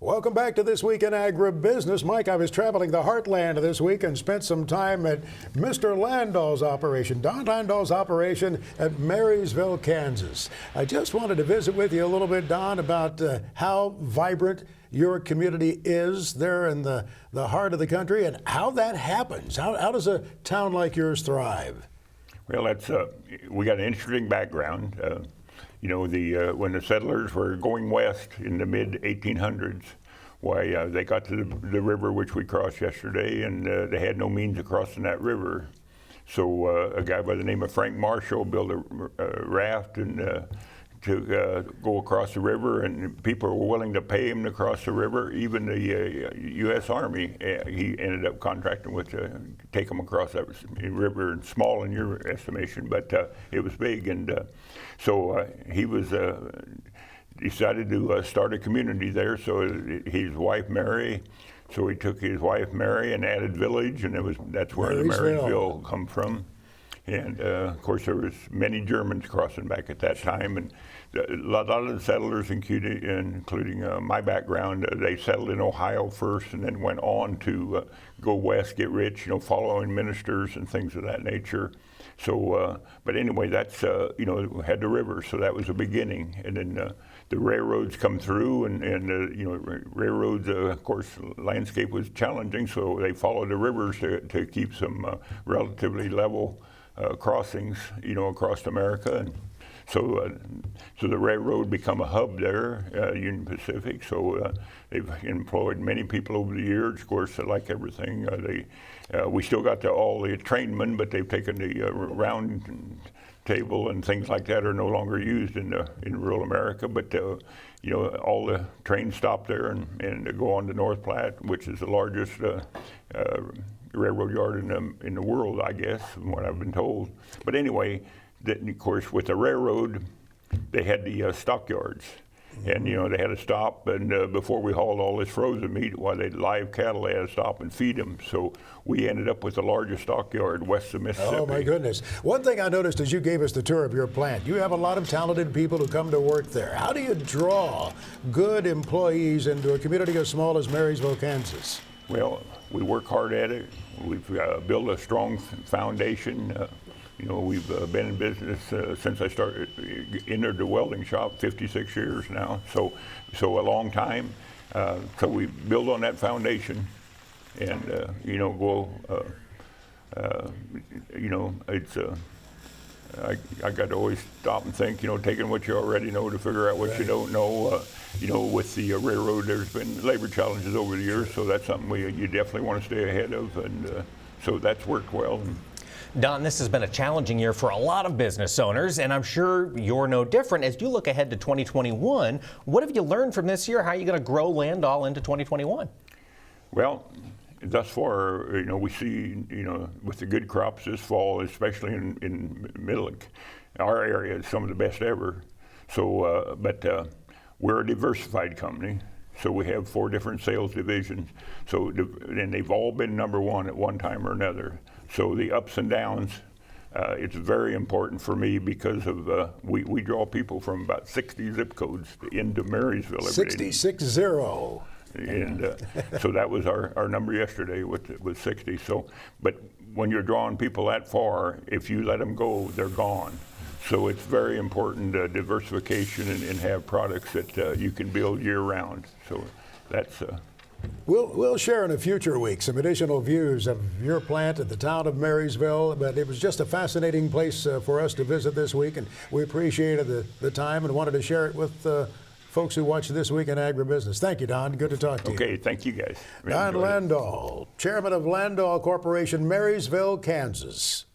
Welcome back to This Week in Agribusiness. Mike, I was traveling the heartland this week and spent some time at Mr. Landoll's operation, Don Landoll's operation at Marysville, Kansas. I just wanted to visit with you a little bit, Don, about how vibrant your community is there in the heart of the country and how that happens. How does a town like yours thrive? Well, we got an interesting background. When the settlers were going west in the mid-1800s, they got to the river which we crossed yesterday, and they had no means of crossing that river. So a guy by the name of Frank Marshall built a raft and to go across the river, and people were willing to pay him to cross the river. Even the U.S. Army, he ended up contracting with to take him across that river, and small in your estimation, but it was big. And so he was decided to start a community there. So his wife Mary, so he took his wife Mary and added village, and that's where the Marysville come from. And of course, there was many Germans crossing back at that time, and a lot of the settlers, including my background, they settled in Ohio first, and then went on to go west, get rich, following ministers and things of that nature. So, but anyway, that's had the river, so that was the beginning, and then the railroads come through, and railroads, of course, landscape was challenging, so they followed the rivers to keep some relatively level crossings, across America, and so the railroad become a hub there, Union Pacific. So they've employed many people over the years. Of course, like everything, we still got all the trainmen, but they've taken the round table and things like that are no longer used in rural America. But all the trains stop there and go on to North Platte, which is the largest railroad yard in the world, I guess, from what I've been told. But anyway, of course, with the railroad, they had the stockyards, and they had to stop. And before we hauled all this frozen meat, they'd live cattle, they had to stop and feed them. So we ended up with the largest stockyard west of Mississippi. Oh my goodness! One thing I noticed as you gave us the tour of your plant, you have a lot of talented people who come to work there. How do you draw good employees into a community as small as Marysville, Kansas? Well, we work hard at it. We've built a strong foundation. We've been in business since I entered the welding shop 56 years now. So a long time. So we build on that foundation, and it's. I got to always stop and think, taking what you already know to figure out what you don't know. With the railroad, there's been labor challenges over the years, so that's something you definitely want to stay ahead of, and so that's worked well. Don, this has been a challenging year for a lot of business owners, and I'm sure you're no different. As you look ahead to 2021, what have you learned from this year? How are you going to grow Landoll into 2021? Well, thus far, we see, with the good crops this fall, especially in Middle, our area is some of the best ever. So, we're a diversified company, so we have 4 different sales divisions. So, and they've all been number one at one time or another. So the ups and downs, it's very important for me because of we draw people from about 60 zip codes into Marysville every day. 60. And so that was our number yesterday with 60. So, but when you're drawing people that far, if you let them go, they're gone. So it's very important diversification and have products that you can build year round. So that's. We'll share in a future week some additional views of your plant at the town of Marysville, but it was just a fascinating place for us to visit this week, and we appreciated the time and wanted to share it with folks who watch This Week in Agribusiness. Thank you, Don. Good to talk to you. Okay, thank you guys. Don Landoll, chairman of Landoll Corporation, Marysville, Kansas.